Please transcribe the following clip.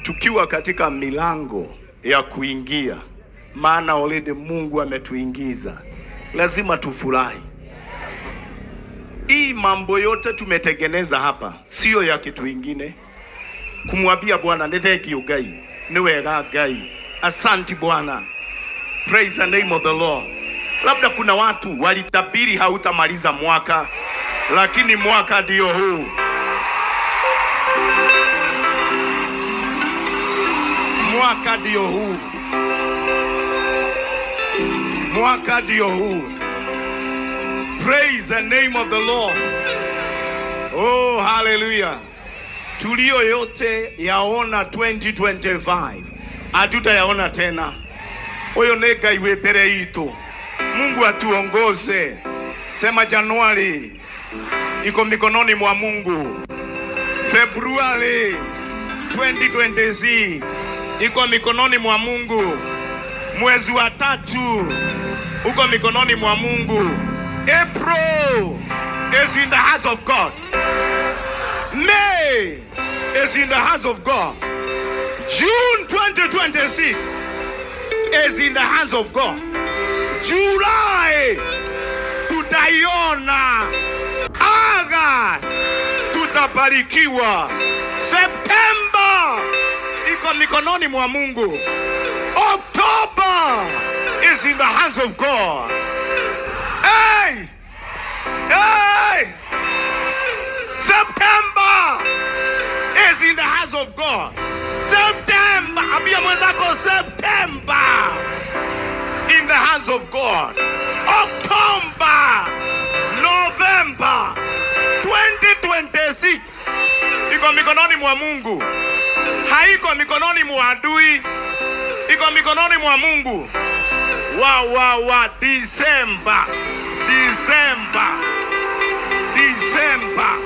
tukiwa katika milango ya kuingia, maana already Mungu ametuingiza, lazima tufurahi. Hii mambo yote tumetengeneza hapa sio ya kitu ingine. Kumwambia Bwana ni thank you Ngai, ni wega Ngai, asante Bwana, praise the name of the Lord. Labda kuna watu walitabiri hautamaliza mwaka, lakini mwaka ndio huu. Mwaka ndio huu. Mwaka ndio huu. Praise the name of the Lord. Oh, hallelujah. Tulio yote yaona 2025 hatutayaona tena. Oyo nega iwe mbele yetu. Mungu atuongoze. Sema Januari iko mikononi mwa Mungu. Februari 2026 iko mikononi mwa Mungu. Mwezi wa 3 uko mikononi mwa Mungu. April is in the hands of God. May is in the hands of God. June 2026 is in the hands of God. July tutaiona. August tutabarikiwa. September iko mikononi mwa Mungu. October is in the hands of God. Hey! Hey! September is in the hands of God. September, abia mwenzako, September in the hands of God. October, November 2026 iko mikononi mwa Mungu. Haiko mikononi mwa adui, iko mikononi mwa Mungu. December